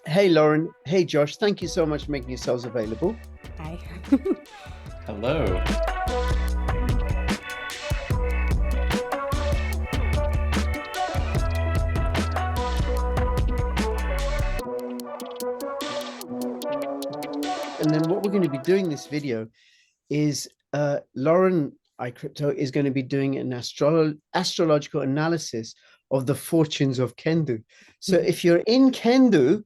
Hey, Lauren. Hey, Josh. Thank you so much for making yourselves available. Hi. Hello. And then what we're going to be doing this video is Lauren iCrypto is going to be doing an astrological analysis of the fortunes of Kendu. So if you're in Kendu,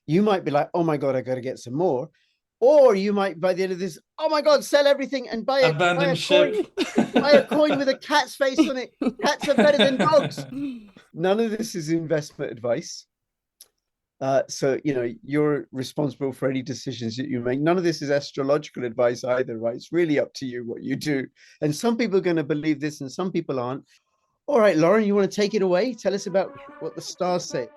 you might be like, oh my God, I got to get some more. Or you might, by the end of this, oh my God, sell everything and buy Abandon a coin, ship. buy a coin with a cat's face on it. Cats are better than dogs. None of this is investment advice. So, you're responsible for any decisions that you make. None of this is astrological advice either, right? It's really up to you what you do. And some people are going to believe this and some people aren't. All right, Lauren, you want to take it away? Tell us about what the stars say.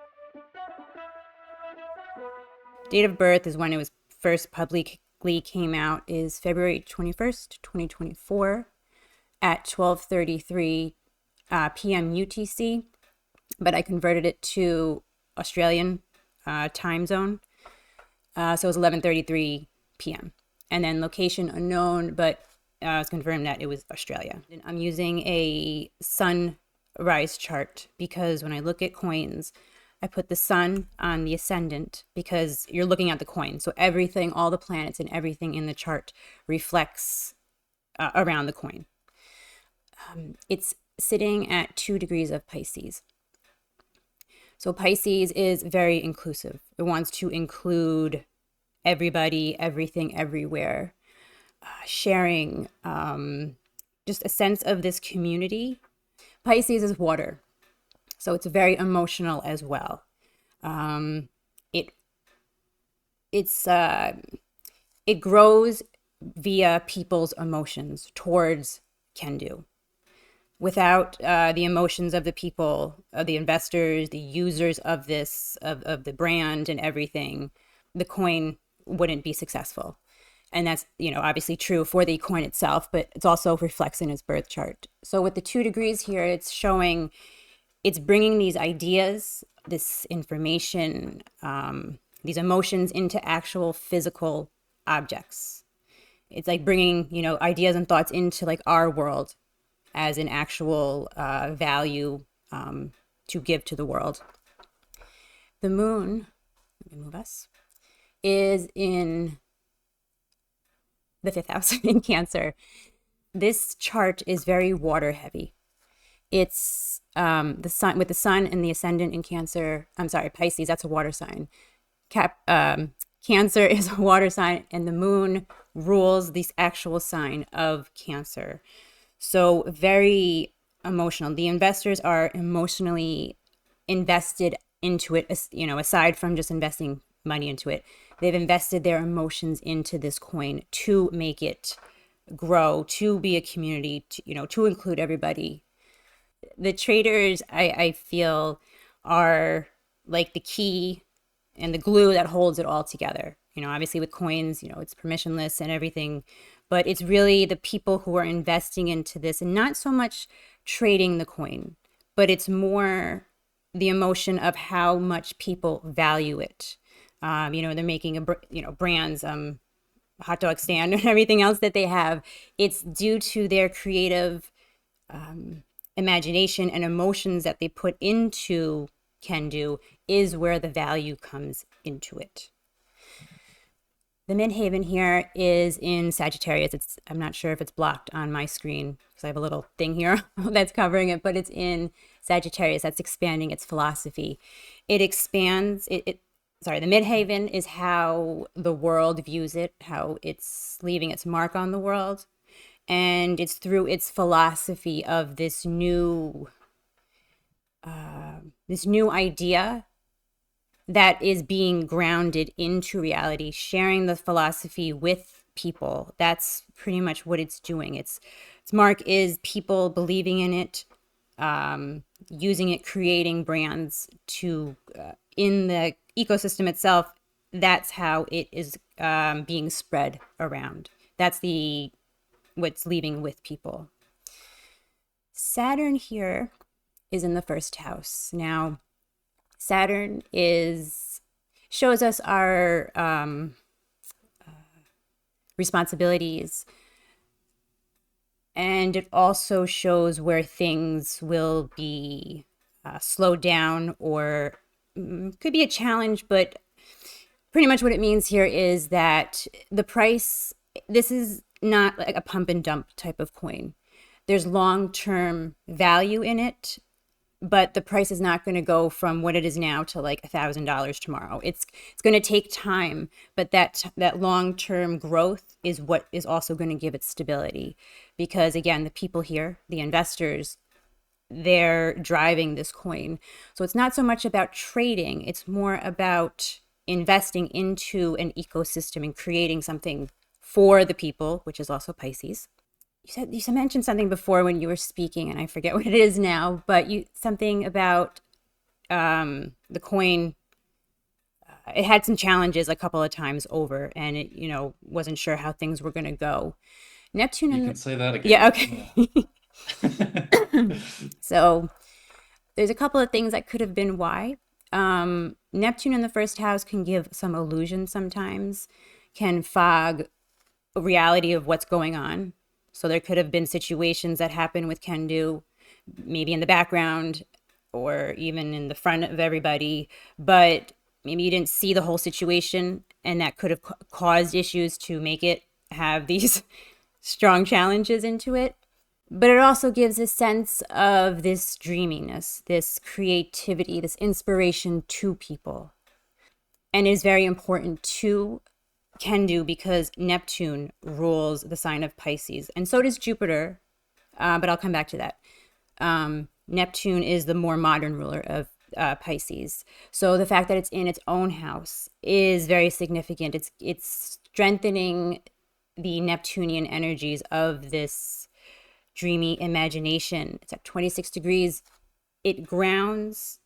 Date of birth is when it was first publicly came out is February 21st, 2024 at 12:33 p.m. UTC, but I converted it to Australian time zone. So it was 11:33 p.m. And then location unknown, but I was confirmed that it was Australia. And I'm using a sunrise chart because when I look at coins, I put the sun on the ascendant because you're looking at the coin. So everything, all the planets and everything in the chart reflects around the coin. It's sitting at 2 degrees of Pisces. So Pisces is very inclusive. It wants to include everybody, everything, everywhere, sharing, just a sense of this community. Pisces is water, so it's very emotional as well. It grows via people's emotions towards Kendu. Without the emotions of the people, of the investors, the users of this, of the brand and everything, the coin wouldn't be successful. And that's, obviously true for the coin itself, but it's also reflects in his birth chart. So with the 2 degrees here, it's showing, it's bringing these ideas, this information, these emotions into actual physical objects. It's like bringing, ideas and thoughts into like our world as an actual value to give to the world. The moon, let me move us, is in the 5th house in Cancer. This chart is very water heavy. It's the sun, with the sun and the ascendant in Cancer. I'm sorry, Pisces, that's a water sign. Cancer is a water sign, and the moon rules this actual sign of Cancer. So very emotional. The investors are emotionally invested into it, aside from just investing money into it. They've invested their emotions into this coin to make it grow, to be a community, to include everybody. The traders, I feel, are like the key and the glue that holds it all together. Obviously with coins, it's permissionless and everything, but it's really the people who are investing into this and not so much trading the coin, but it's more the emotion of how much people value it. They're making brands, hot dog stand and everything else that they have. It's due to their creative imagination and emotions that they put into Kendu is where the value comes into it. The midhaven here is in Sagittarius. I'm not sure if it's blocked on my screen because I have a little thing here that's covering it, but it's in Sagittarius. That's expanding its philosophy. It expands, the midhaven is how the world views it, how it's leaving its mark on the world. And it's through its philosophy of this new idea that is being grounded into reality, sharing the philosophy with people. That's pretty much what it's doing. Its mark is people believing in it, using it, creating brands to in the ecosystem itself. That's how it is being spread around. That's what's leaving with people. Saturn here is in the 1st house. Now, Saturn is shows us our responsibilities, and it also shows where things will be slowed down or could be a challenge. But pretty much what it means here is that the price, this is not like a pump and dump type of coin. There's long-term value in it, but the price is not going to go from what it is now to like $1,000 tomorrow. It's going to take time, but that long-term growth is what is also going to give it stability. Because again, the people here, the investors, they're driving this coin. So it's not so much about trading, it's more about investing into an ecosystem and creating something for the people, which is also Pisces. You mentioned something before when you were speaking, and I forget what it is now, but something about the coin. It had some challenges a couple of times over, and it wasn't sure how things were going to go. Neptune. You can say that again. Yeah. Okay. Yeah. So there's a couple of things that could have been why. Neptune in the first house can give some illusion sometimes, can fog a reality of what's going on. So there could have been situations that happen with Kendu, maybe in the background or even in the front of everybody, but maybe you didn't see the whole situation, and that could have caused issues to make it have these strong challenges into it. But it also gives a sense of this dreaminess, this creativity, this inspiration to people, and is very important to Kendu because Neptune rules the sign of Pisces, and so does Jupiter, but I'll come back to that. Neptune is the more modern ruler of Pisces, so the fact that it's in its own house is very significant. It's strengthening the Neptunian energies of this dreamy imagination. It's at 26 degrees. It grounds.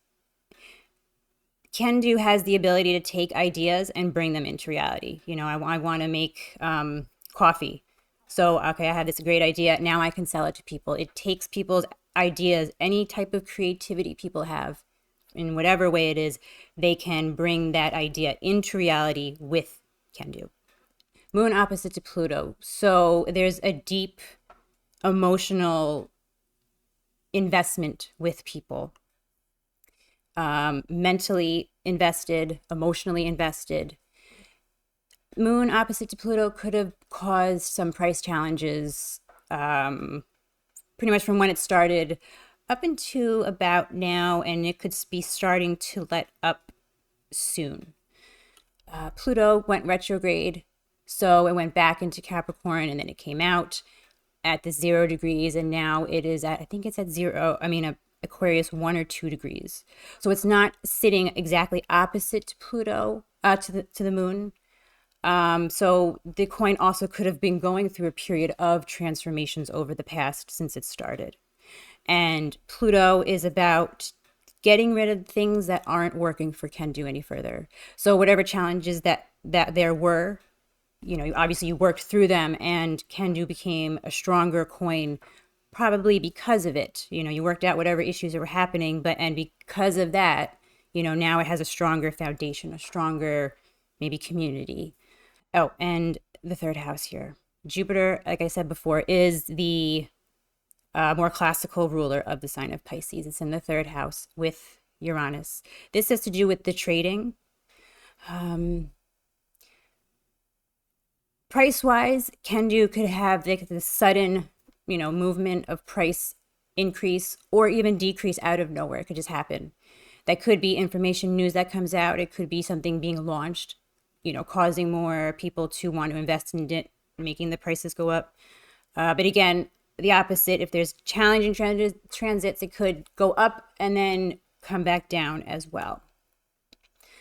Kendu has the ability to take ideas and bring them into reality. I want to make coffee. So, okay, I have this great idea. Now I can sell it to people. It takes people's ideas, any type of creativity people have, in whatever way it is, they can bring that idea into reality with Kendu. Moon opposite to Pluto. So there's a deep emotional investment with people. Mentally invested, emotionally invested. Moon opposite to Pluto could have caused some price challenges pretty much from when it started up into about now, and it could be starting to let up soon. Pluto went retrograde, so it went back into Capricorn, and then it came out at the 0 degrees, and now it is at, I think it's at Aquarius 1 or 2 degrees. So it's not sitting exactly opposite to Pluto, to the moon. So the coin also could have been going through a period of transformations over the past since it started. And Pluto is about getting rid of things that aren't working for Kendu any further. So whatever challenges that there were, obviously you worked through them, and Kendu became a stronger coin probably because of it. You worked out whatever issues that were happening, and because of that, now it has a stronger foundation, a stronger maybe community. Oh, and the third house here. Jupiter, like I said before, is the more classical ruler of the sign of Pisces. It's in the third house with Uranus. This has to do with the trading. Price-wise, Kendu could have the sudden, movement of price increase or even decrease out of nowhere. It could just happen. That could be information news that comes out. It could be something being launched, causing more people to want to invest in it, making the prices go up. But again, the opposite, if there's challenging transits, it could go up and then come back down as well.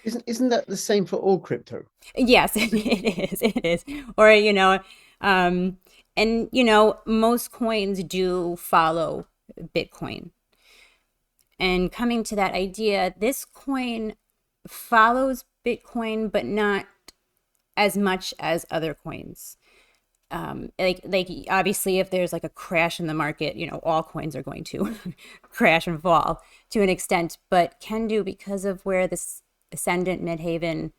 Isn't that the same for all crypto? Yes, it is. It is. Or, and, most coins do follow Bitcoin. And coming to that idea, this coin follows Bitcoin, but not as much as other coins. Like obviously, if there's like a crash in the market, all coins are going to crash and fall to an extent. But Kendu, because of where this ascendant, midheaven,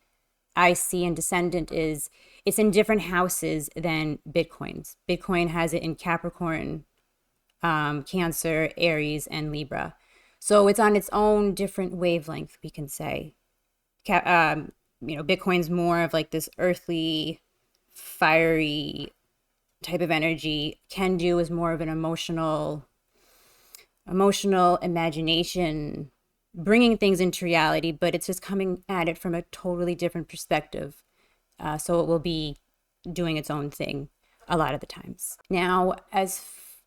IC, and descendant it's in different houses than Bitcoin's. Bitcoin has it in Capricorn, Cancer, Aries, and Libra. So it's on its own different wavelength, we can say. Bitcoin's more of like this earthly, fiery type of energy. Kendu is more of an emotional imagination, bringing things into reality, but it's just coming at it from a totally different perspective. So it will be doing its own thing a lot of the times. Now,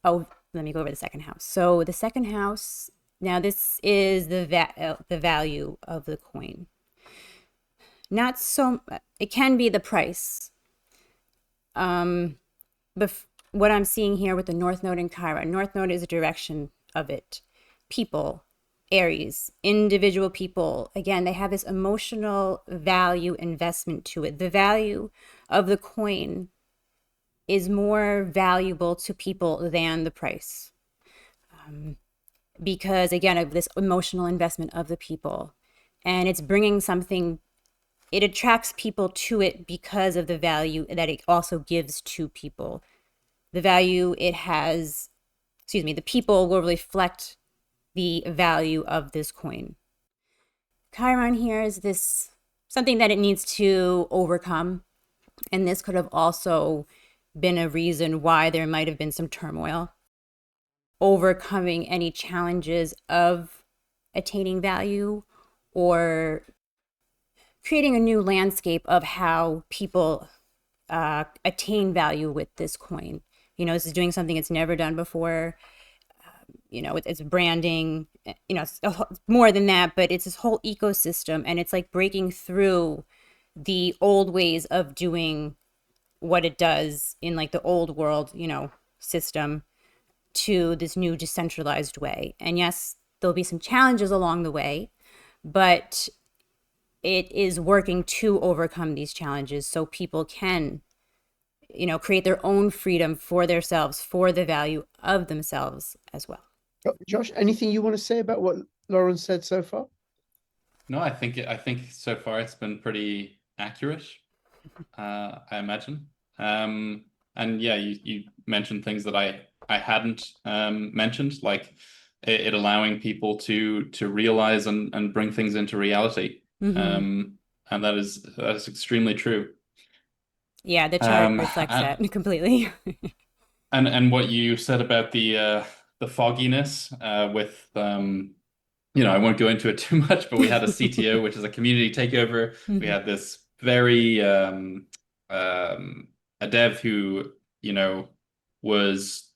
let me go over the second house. So the second house, now this is the value of the coin. Not so, it can be the price. But what I'm seeing here with the North Node in Chiron, North Node is a direction of it. People, Aries, individual people, again, they have this emotional value investment to it. The value of the coin is more valuable to people than the price. Because again, of this emotional investment of the people. And it's bringing something, it attracts people to it because of the value that it also gives to people. The value it has, the people will reflect the value of this coin. Chiron here is this something that it needs to overcome. And this could have also been a reason why there might have been some turmoil. Overcoming any challenges of attaining value or creating a new landscape of how people attain value with this coin. This is doing something it's never done before. It's branding, it's more than that, but it's this whole ecosystem, and it's like breaking through the old ways of doing what it does in like the old world, system to this new decentralized way. And yes, there'll be some challenges along the way, but it is working to overcome these challenges so people can, create their own freedom for themselves, for the value of themselves as well. Josh, anything you want to say about what Lauren said so far? No, I think so far it's been pretty accurate. I imagine. And yeah, you mentioned things that I hadn't mentioned, like it allowing people to realize and bring things into reality. And that is extremely true. Yeah, the chart reflects that completely. and what you said about the fogginess with I won't go into it too much, but we had a CTO, which is a community takeover. We had this very a dev who was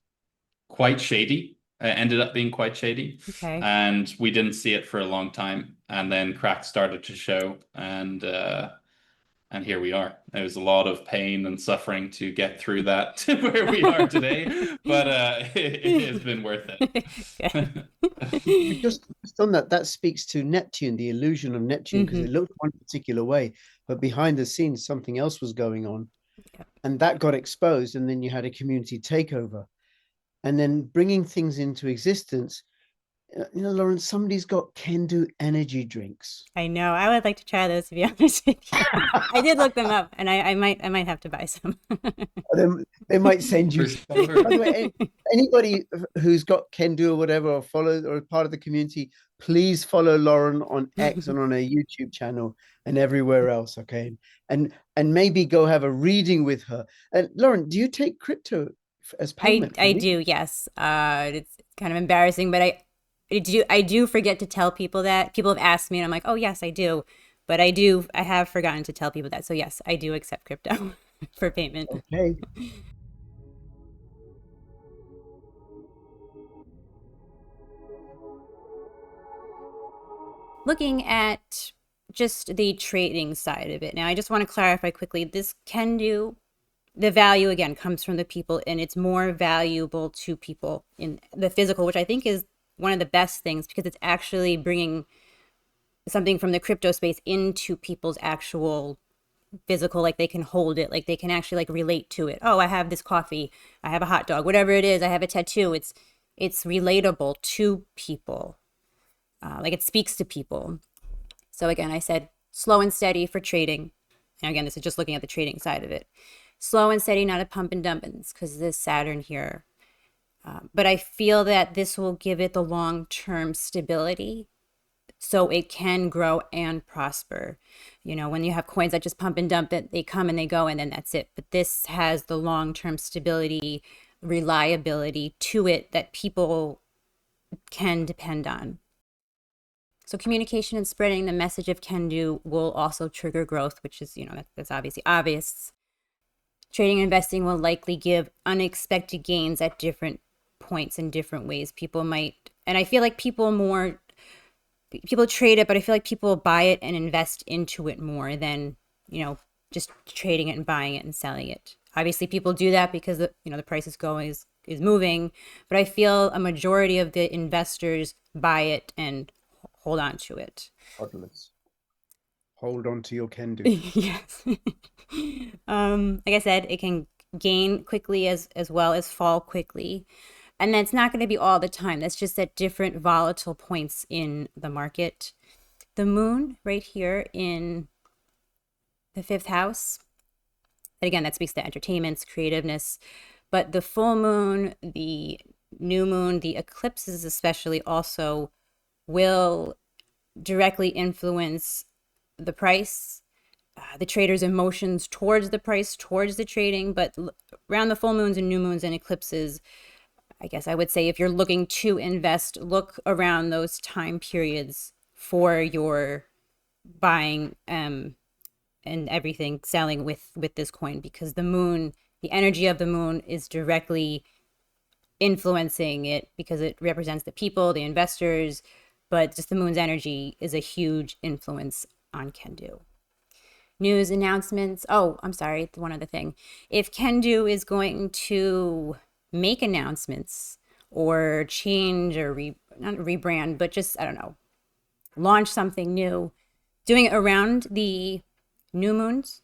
quite shady, ended up being quite shady. Okay. And we didn't see it for a long time, and then cracks started to show, and here we are. It was a lot of pain and suffering to get through that to where we are today, but it has been worth it. just on that speaks to Neptune, the illusion of Neptune, because it looked one particular way, but behind the scenes something else was going on. Yeah. And that got exposed, and then you had a community takeover, and then bringing things into existence. Lauren, somebody's got Kendu energy drinks. I know. I would like to try those, to be honest with you. I did look them up, and I might have to buy some. They might send you. By the way, anybody who's got Kendu or whatever, or follow or part of the community, please follow Lauren on X and on her YouTube channel and everywhere else. Okay, and maybe go have a reading with her. And Lauren, do you take crypto as payment? I do. Yes. It's kind of embarrassing, but I do forget to tell people that. People have asked me, and I'm like, oh, yes, I do. But I have forgotten to tell people that. So, yes, I do accept crypto for payment. Okay. Looking at just the trading side of it. Now, I just want to clarify quickly. This Kendu, the value, again, comes from the people, and it's more valuable to people in the physical, which I think is one of the best things, because it's actually bringing something from the crypto space into people's actual physical, like they can hold it, like they can actually like relate to it. Oh, I have this coffee, I have a hot dog, whatever it is, I have a tattoo. It's relatable to people. Like it speaks to people. So again, I said Slow and steady for trading. And again, this is just looking at the trading side of it. Slow and steady, not a pump and dumpins, because this Saturn here. But I feel that this will give it the long-term stability so it can grow and prosper. You know, when you have coins that just pump and dump it, they come and they go and then that's it. But this has the long-term stability, reliability to it that people can depend on. So communication and spreading the message of Kendu will also trigger growth, which is, you know, that's obviously obvious. Trading and investing will likely give unexpected gains at different points in different ways. People might, and I feel like people trade it, but I feel like people buy it and invest into it more than, you know, just trading it and buying it and selling it. Obviously people do that because the price is moving, but I feel a majority of the investors buy it and hold on to it. Hold on to your Kendu. Yes. Like I said, it can gain quickly as well as fall quickly. And that's not going to be all the time. That's just at different volatile points in the market. The moon right here in the 5th house. And again, that speaks to entertainments, creativeness. But the full moon, the new moon, the eclipses especially also will directly influence the price, the trader's emotions towards the price, towards the trading. But around the full moons and new moons and eclipses, I guess I would say if you're looking to invest, look around those time periods for your buying and everything, selling with this coin, because the moon, the energy of the moon is directly influencing it because it represents the people, the investors, but just the moon's energy is a huge influence on Kendu. News announcements. Oh, I'm sorry. One other thing. If Kendu is going to make announcements or change or not rebrand, but just, I don't know, launch something new, doing it around the new moons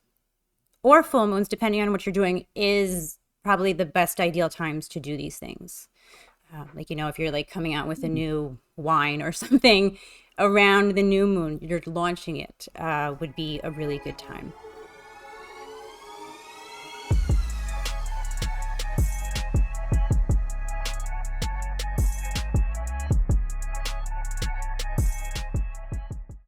or full moons, depending on what you're doing, is probably the best ideal times to do these things. Like, you know, if you're like coming out with a new wine or something around the new moon, you're launching it, would be a really good time.